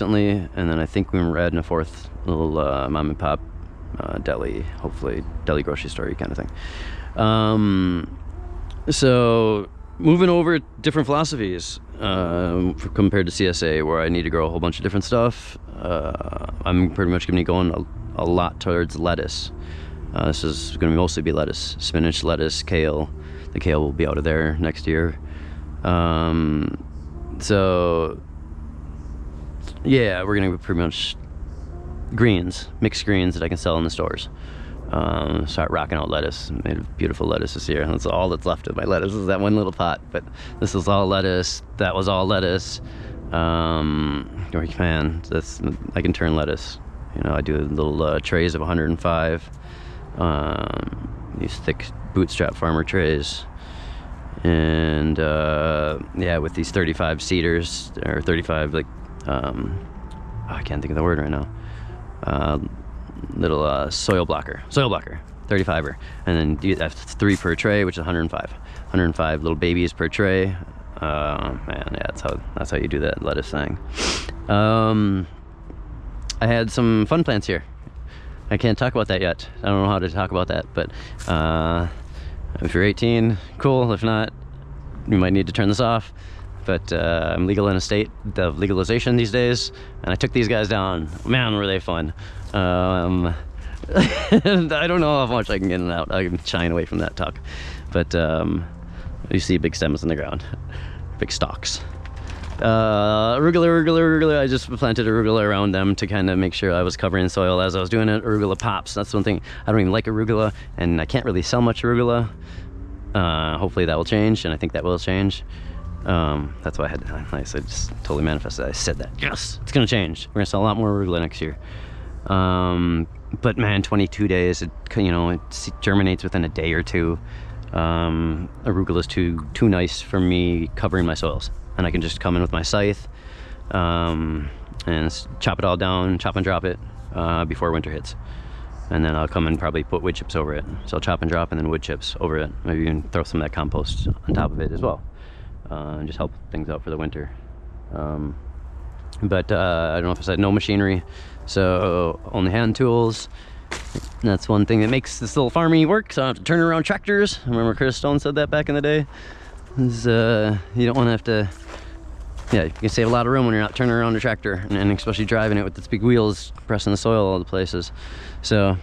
recently, and then I think we're adding a fourth little mom and pop deli, hopefully deli grocery store kind of thing. So moving over different philosophies compared to CSA, where I need to grow a whole bunch of different stuff. I'm pretty much going to be going a lot towards lettuce. This is going to mostly be lettuce, spinach, lettuce, kale. The kale will be out of there next year. So yeah, we're going to be pretty much greens, mixed greens that I can sell in the stores. Start rocking out lettuce. Made a beautiful lettuce this year. That's all that's left of my lettuce is that one little pot, but this is all lettuce. That was all lettuce. Man, I can turn lettuce. You know, I do little trays of 105. These thick bootstrap farmer trays. And yeah, with these 35 seeders, or 35 like, I can't think of the word right now. Little soil blocker 35er, and then you have 3 per tray, which is 105 little babies per tray. Man, yeah, that's how you do that lettuce thing. I had some fun plants here. I can't talk about that yet. I don't know how to talk about that, but if you're 18, cool. If not, you might need to turn this off. But I'm legal in a state of legalization these days, and I took these guys down. Man, were they fun. I don't know how much I can get in and out. I'm shying away from that talk. But you see big stems in the ground, big stalks. Arugula, I just planted arugula around them to kind of make sure I was covering soil as I was doing it. Arugula pops. That's one thing. I don't even like arugula, and I can't really sell much arugula. Hopefully that will change, and I think that will change. That's why I had I just totally manifested. I said that. Yes, it's gonna change. We're gonna sell a lot more arugula next year. But man, 22 days, it germinates within a day or two. Arugula is too nice for me covering my soils, and I can just come in with my scythe and chop it all down, chop and drop it before winter hits. And then I'll come and probably put wood chips over it. So I'll chop and drop and then wood chips over it. Maybe even throw some of that compost on top of it as well. And just help things out for the winter. But I don't know if I said no machinery, so only hand tools. And that's one thing that makes this little farming work, so I don't have to turn around tractors. I remember Chris Stone said that back in the day. You don't want to have to, yeah, you can save a lot of room when you're not turning around a tractor, and especially driving it with its big wheels pressing the soil all the places. So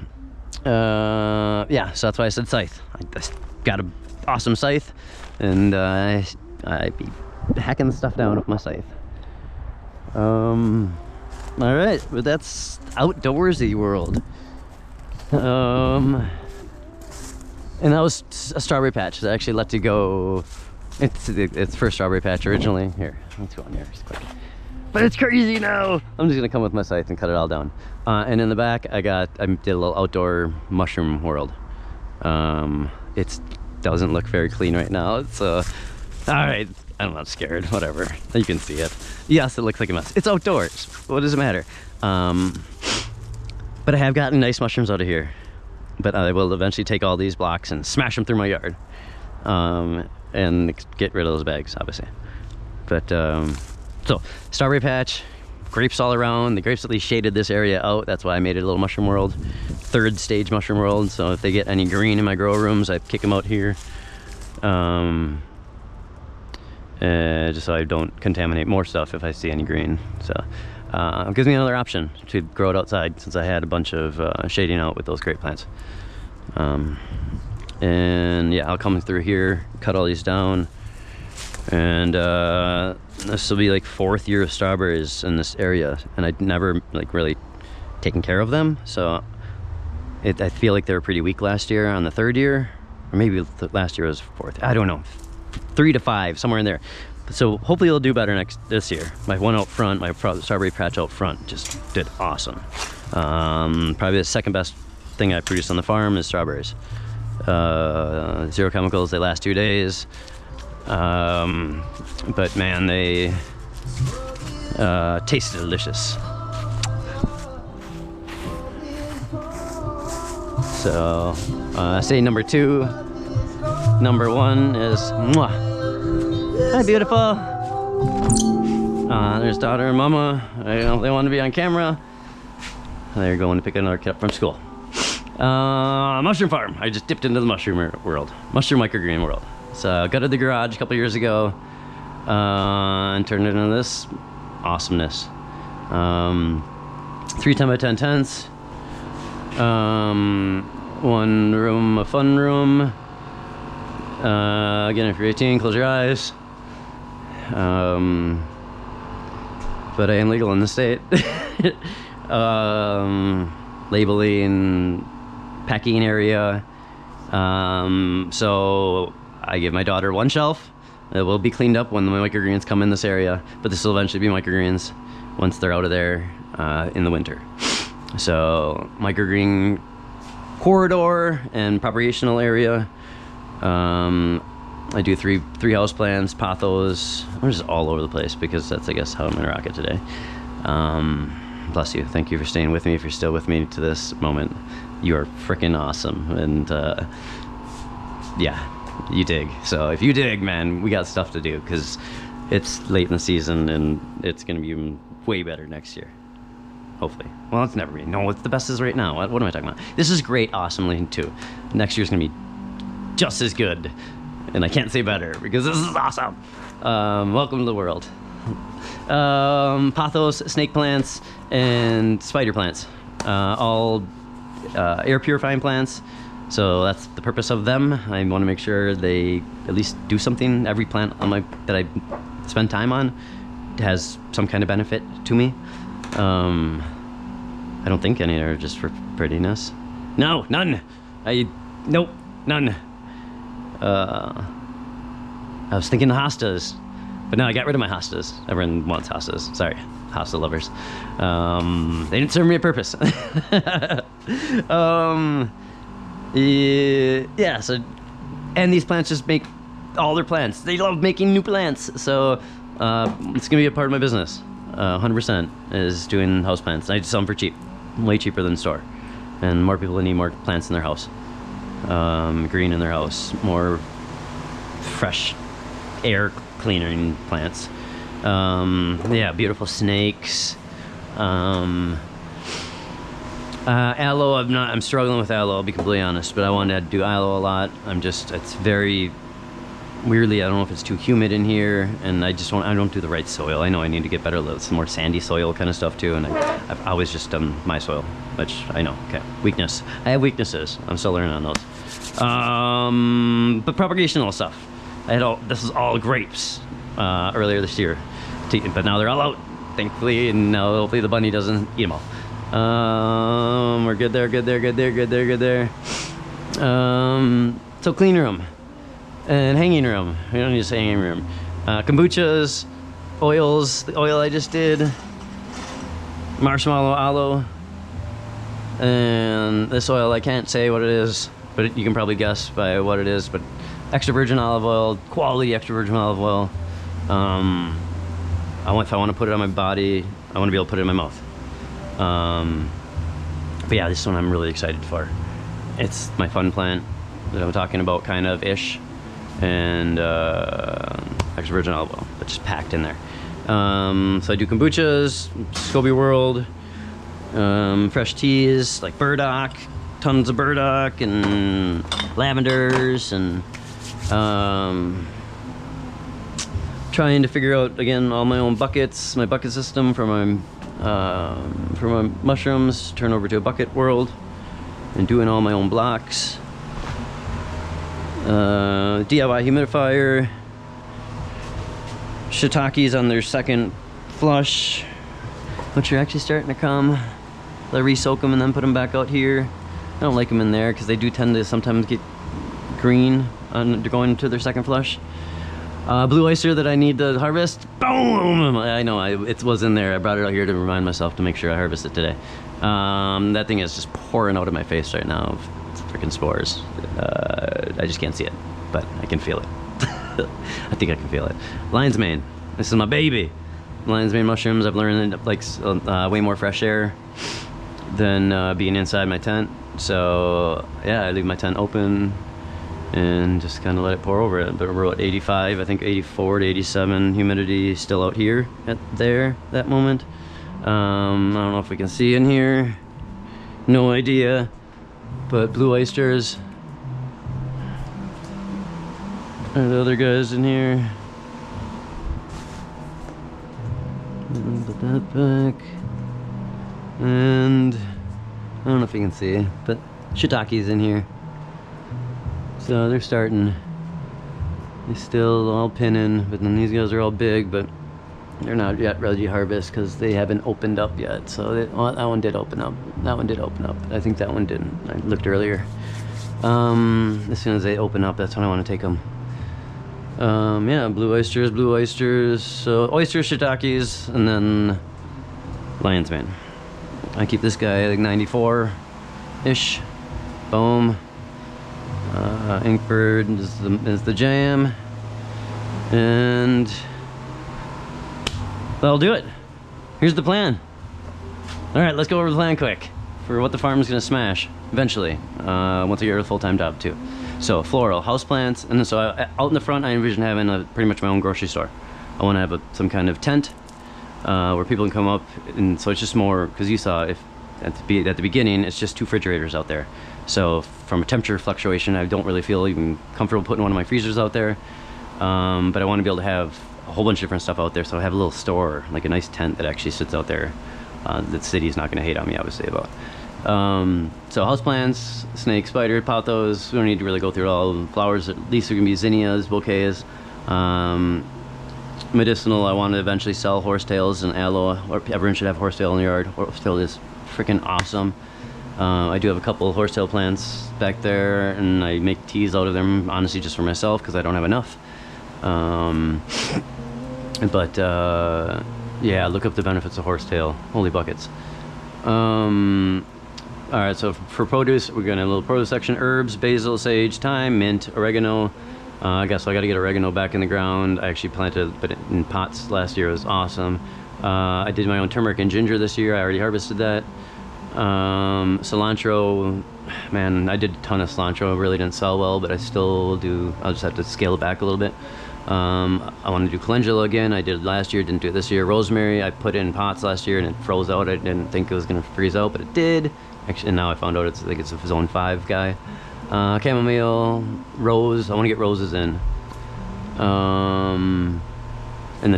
yeah, so that's why I said scythe. I just got an awesome scythe, and I'd be hacking the stuff down with my scythe. All right, but that's outdoorsy world. And that was a strawberry patch. I actually let it go. It's first strawberry patch originally. Here, let's go on here just quick. But it's crazy now. I'm just gonna come with my scythe and cut it all down. And in the back, I did a little outdoor mushroom world. It doesn't look very clean right now. It's all right. I'm not scared. Whatever. You can see it. Yes, it looks like a mess. It's outdoors. What does it matter? But I have gotten nice mushrooms out of here. But I will eventually take all these blocks and smash them through my yard. And get rid of those bags, obviously. But so strawberry patch, grapes all around. The grapes at least shaded this area out. That's why I made it a little mushroom world, 3rd stage mushroom world. So if they get any green in my grow rooms, I kick them out here. Just so I don't contaminate more stuff if I see any green. So it gives me another option to grow it outside, since I had a bunch of shading out with those grape plants. And yeah, I'll come through here, cut all these down, and this will be like 4th year of strawberries in this area, and I'd never like really taken care of them. So I feel like they were pretty weak last year on the 3rd year, or maybe last year was 4th. I don't know. 3 to 5, somewhere in there. So hopefully it'll do better this year. My one out front, my strawberry patch out front, just did awesome. Probably the 2nd best thing I produced on the farm is strawberries. 0 chemicals. They last 2 days. But man, they taste delicious. So say number 2. Number 1 is mwah. Hi, beautiful. There's daughter and mama. They want to be on camera. They're going to pick another kid up from school. Mushroom farm. I just dipped into the mushroom world. Mushroom microgreen world. So gutted the garage a couple years ago and turned it into this awesomeness. 3 10x10 tents. 1 room, a fun room. Again, if you're 18, close your eyes. But I am legal in the state. Labeling, packing area. So I give my daughter 1 shelf. It will be cleaned up when the microgreens come in this area, but this will eventually be microgreens once they're out of there in the winter. So microgreen corridor and propagational area. I do three house plants, pothos. I'm just all over the place because that's, I guess, how I'm gonna rock it today. Bless you. Thank you for staying with me. If you're still with me to this moment, you are freaking awesome. And yeah, you dig. So if you dig, man, we got stuff to do because it's late in the season and it's gonna be even way better next year. Hopefully. Well, it's never been. No, it's the best is right now. What am I talking about? This is great, awesomely too. Next year's gonna be just as good. And I can't say better because this is awesome. Welcome to the world. Pothos, snake plants, and spider plants. All air purifying plants. So that's the purpose of them. I want to make sure they at least do something. Every plant on that I spend time on has some kind of benefit to me. I don't think any are just for prettiness. No, none. Nope, none. I was thinking the hostas, but now I got rid of my hostas. Everyone wants hostas. Sorry, hosta lovers. They didn't serve me a purpose. Yeah, so, and these plants just make all their plants. They love making new plants. So it's gonna be a part of my business. 100% is doing house plants. I just sell them for cheap, way cheaper than the store. And more people need more plants in their house. Green in their house, more fresh air cleaning plants. Yeah, beautiful snakes. Aloe, I'm struggling with aloe, I'll be completely honest, but I wanted to do aloe a lot. It's very, weirdly, I don't know if it's too humid in here, and I don't do the right soil. I know I need to get better, some more sandy soil kind of stuff too, and I've always just done my soil, which I know, okay, weakness. I have weaknesses, I'm still learning on those. But propagational stuff. This is all grapes earlier this year, but now they're all out, thankfully, and now hopefully the bunny doesn't eat them all. We're good there, good there, good there, good there, good there. So clean room and hanging room. We don't need to say hanging room. Kombuchas, oils, the oil I just did, marshmallow aloe, and this oil I can't say what it is, but you can probably guess by what it is. But extra virgin olive oil, quality extra virgin olive oil. If I want to put it on my body, I want to be able to put it in my mouth. But yeah, this one I'm really excited for. It's my fun plant that I'm talking about, kind of ish, and extra virgin olive oil, but just packed in there. So I do kombuchas, SCOBY World, fresh teas like burdock, tons of burdock and lavenders, and trying to figure out again all my own buckets, my bucket system for my mushrooms, turn over to a bucket world, and doing all my own blocks. DIY humidifier, shiitakes on their second flush, which are actually starting to come. I re-soak them and then put them back out here. I don't like them in there because they do tend to sometimes get green on going to their second flush. Blue oyster that I need to harvest. Boom! I know, it was in there. I brought it out here to remind myself to make sure I harvest it today. That thing is just pouring out of my face right now. Freaking spores. I just can't see it, but I can feel it. I think I can feel it. Lion's mane. This is my baby. Lion's mane mushrooms. I've learned it likes way more fresh air than being inside my tent. So yeah, I leave my tent open and just kind of let it pour over it. But we're at 85, I think 84 to 87 humidity still out here at that moment. I don't know if we can see in here, no idea, but blue oysters are the other guys in here. Put that back, and I don't know if you can see, but shiitake's in here. So they're starting. They're still all pinning, but then these guys are all big, but they're not yet ready to harvest because they haven't opened up yet. So well, that one did open up. That one did open up. I think that one didn't. I looked earlier. As soon as they open up, that's when I want to take them. Yeah, blue oysters. So oysters, shiitakes, and then lion's mane. I keep this guy like 94-ish. Boom. Inkbird is the jam, and that'll do it. Here's the plan. All right, let's go over the plan quick for what the farm is gonna smash eventually, once I get a full-time job too. So floral, houseplants, and so out in the front I envision having pretty much my own grocery store. I want to have some kind of tent where people can come up, and so it's just more, because you saw at the beginning it's just 2 refrigerators out there. So from a temperature fluctuation, I don't really feel even comfortable putting one of my freezers out there. But I want to be able to have a whole bunch of different stuff out there. So I have a little store, like a nice tent that actually sits out there that the city's not going to hate on me, obviously, about. So houseplants, snakes, spider, pothos, we don't need to really go through it all. Flowers, at least there can be zinnias, bouquets. Medicinal, I want to eventually sell horsetails and aloe, or everyone should have horsetail in the yard. Horsetail is freaking awesome. I do have a couple of horsetail plants back there, and I make teas out of them, honestly, just for myself, because I don't have enough. Yeah, look up the benefits of horsetail. Holy buckets. Alright, so for produce, we're gonna have a little produce section. Herbs, basil, sage, thyme, mint, oregano. I guess I gotta get oregano back in the ground. I actually planted it in pots last year. It was awesome. I did my own turmeric and ginger this year. I already harvested that. Cilantro, man, I did a ton of cilantro. It really didn't sell well, but I still do. I'll just have to scale it back a little bit. I want to do calendula again. I did last year, didn't do it this year. Rosemary, I put it in pots last year and it froze out. I didn't think it was going to freeze out, but it did. Actually, and now I found out it's like it's a zone 5 guy. Chamomile, rose. I want to get roses in the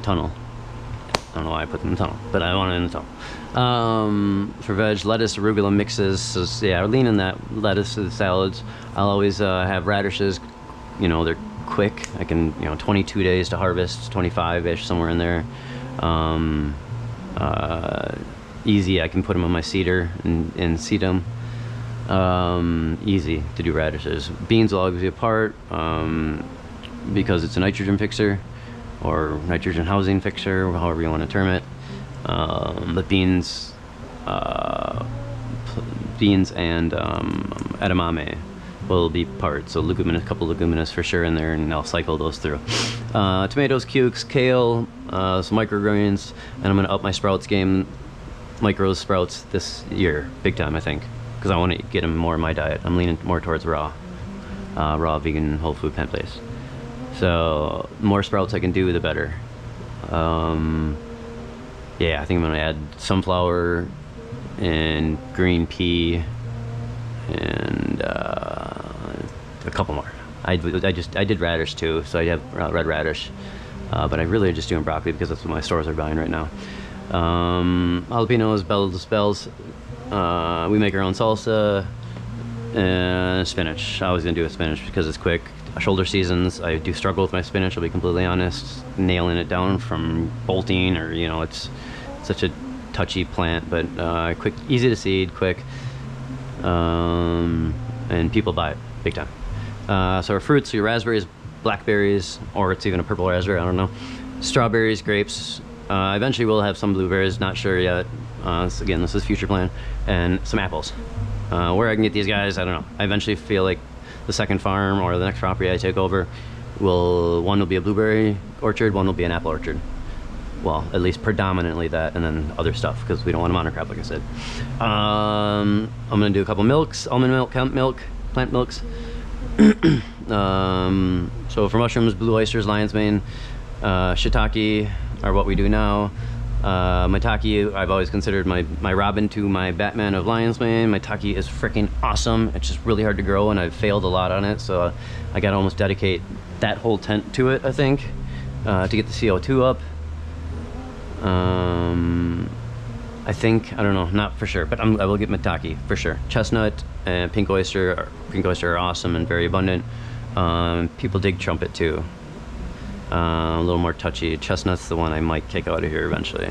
tunnel. I don't know why I put them in the tunnel, but I want it in the tunnel. For veg, lettuce, arugula mixes. So yeah, lean in that lettuce to the salads. I'll always have radishes. You know, they're quick. I can, 22 days to harvest, 25-ish, somewhere in there. Easy, I can put them on my cedar and seed them. Easy to do radishes. Beans will always be apart because it's a nitrogen fixer or nitrogen housing fixer, however you want to term it. But beans and edamame will be part. So a couple leguminous for sure in there, and I'll cycle those through. Tomatoes, cukes, kale, some microgreens, and I'm gonna up my sprouts game, micro sprouts this year, big time, I think, because I want to get them more in my diet. I'm leaning more towards raw vegan, whole food, plant-based. So the more sprouts I can do, the better. Yeah, I think I'm gonna add sunflower and green pea and a couple more. I did radish too, so I have red radish, but I really am just doing broccoli because that's what my stores are buying right now. Jalapenos, bells. We make our own salsa, and spinach. I was gonna do a spinach because it's quick. Shoulder seasons, I do struggle with my spinach, I'll be completely honest, nailing it down from bolting, or it's such a touchy plant, but quick, easy to seed, quick, and people buy it big time. So our fruits, your raspberries, blackberries, or it's even a purple raspberry, I don't know. Strawberries, grapes. Eventually we'll have some blueberries, not sure yet. Again, this is future plan. And some apples. Where I can get these guys, I don't know. I eventually feel like the second farm or the next property I take over, one will be a blueberry orchard, one will be an apple orchard. Well, at least predominantly that, and then other stuff, because we don't want a monocrop, like I said. I'm gonna do a couple milks, almond milk, hemp milk, plant milks. So for mushrooms, blue oysters, lion's mane, shiitake are what we do now. Maitake, I've always considered my Robin to my Batman of lion's mane. Maitake is freaking awesome. It's just really hard to grow, and I've failed a lot on it, so I gotta almost dedicate that whole tent to it, I think, to get the CO2 up. I think, I don't know, not for sure, but I will get maitake for sure. Chestnut and pink oyster are awesome and very abundant. People dig trumpet too. A little more touchy. Chestnut's the one I might kick out of here eventually,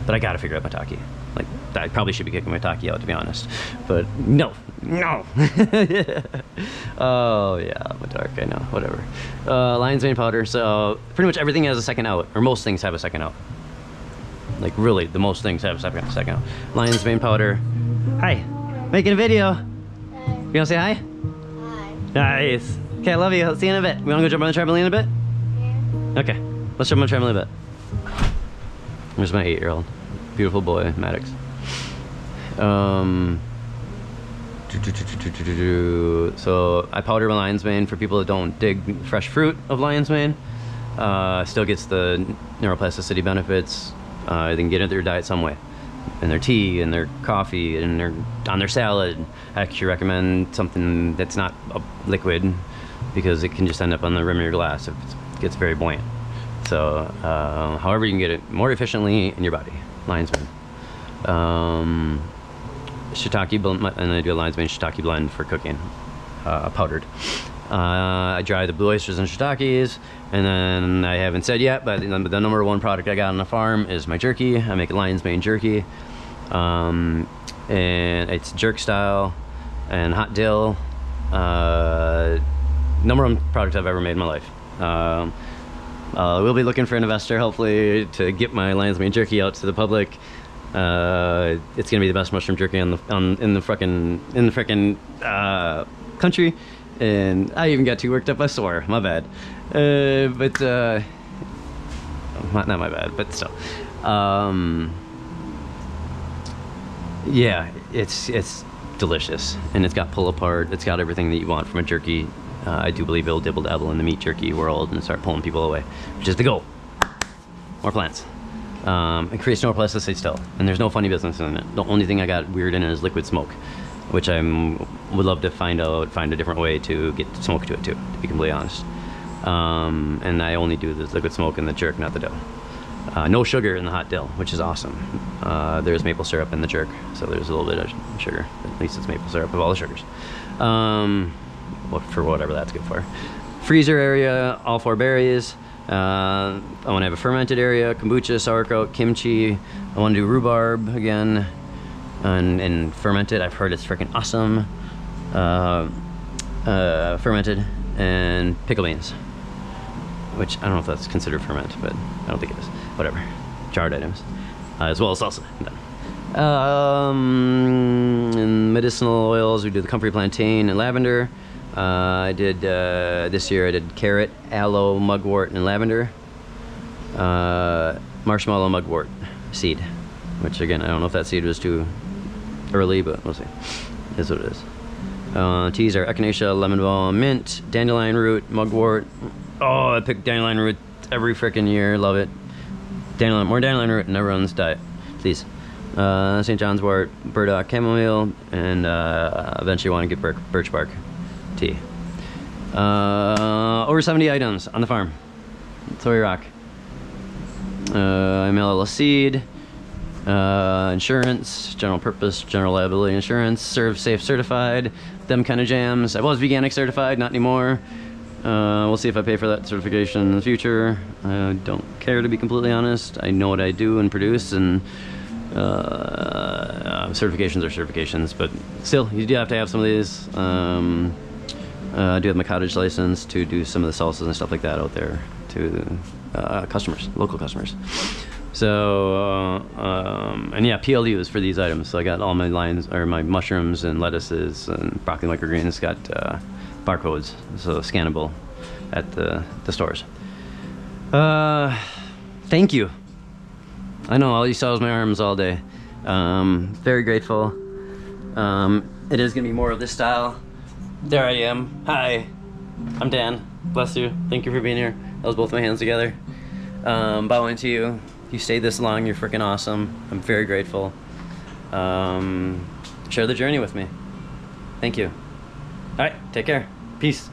but I gotta figure out maitake. Like, I probably should be kicking maitake out, to be honest, but no. Oh yeah, I'm a dark, I know, whatever. Lion's mane powder, so pretty much everything has a second out, or most things have a second out. Like really, the most things have a second out. Lion's mane powder. Hi, making a video. Hi. You wanna say hi? Hi. Nice. Okay, I love you. I'll see you in a bit. We wanna go jump on the trampoline a bit? Yeah. Okay, let's jump on the trampoline a bit. There's my 8-year-old. Beautiful boy, Maddox. So I powder my lion's mane for people that don't dig fresh fruit of lion's mane. Still gets the neuroplasticity benefits. They can get into their diet some way, in their tea, in their coffee, and on their salad. I actually recommend something that's not a liquid, because it can just end up on the rim of your glass if it gets very buoyant. So however you can get it more efficiently in your body. Lion's mane. Shiitake blend, and I do a lion's mane shiitake blend for cooking, powdered. I dry the blue oysters and shiitakes, and then I haven't said yet, but the number one product I got on the farm is my jerky. I make a lion's mane jerky, and it's jerk style and hot dill. Number one product I've ever made in my life. We'll be looking for an investor, hopefully, to get my lion's mane jerky out to the public. It's gonna be the best mushroom jerky in the frickin' country, and I even got too worked up. I swore, my bad. Not my bad, but still. Yeah, it's delicious, and it's got pull apart. It's got everything that you want from a jerky. I do believe it'll dibble dabble in the meat jerky world and start pulling people away, which is the goal. More plants. It creates neuroplasticity still, and there's no funny business in it. The only thing I got weird in it is liquid smoke, which would love to find a different way to get smoke to it too, to be completely honest. And I only do the liquid smoke in the jerk, not the dough. No sugar in the hot dill, which is awesome. There's maple syrup in the jerk, so there's a little bit of sugar. At least it's maple syrup of all the sugars. For whatever that's good for. Freezer area, all 4 berries. I want to have a fermented area, kombucha, sauerkraut, kimchi. I want to do rhubarb again, and fermented. I've heard it's freaking awesome. Fermented, and pickle beans, which I don't know if that's considered ferment, but I don't think it is. Whatever. Jarred items, as well as salsa. And medicinal oils, we do the comfrey plantain and lavender. I did this year I did carrot, aloe, mugwort, and lavender. Marshmallow mugwort seed, which again I don't know if that seed was too early, but we'll see. Is what it is. Teas are echinacea, lemon balm, mint, dandelion root, mugwort. Oh, I pick dandelion root every freaking year. Love it. More dandelion root in everyone's diet, please. St. John's wort, burdock, chamomile, and eventually want to get birch bark tea. Over 70 items on the farm. That's what we rock. MLL seed, insurance, general purpose, general liability insurance, serve safe certified, them kind of jams. I was Veganic certified, not anymore. We'll see if I pay for that certification in the future. I don't care, to be completely honest. I know what I do and produce, and certifications are certifications, but still, you do have to have some of these. I do have my cottage license to do some of the salsas and stuff like that out there to customers, local customers. So, and yeah, PLUs for these items. So I got all my lines, or my mushrooms and lettuces and broccoli microgreens got barcodes, so scannable at the stores. Thank you. I know all you saw was my arms all day. Very grateful. It is gonna be more of this style. There I am. Hi. I'm Dan. Bless you. Thank you for being here. That was both my hands together. Bowing to you. You stayed this long. You're freaking awesome. I'm very grateful. Share the journey with me. Thank you. All right. Take care. Peace.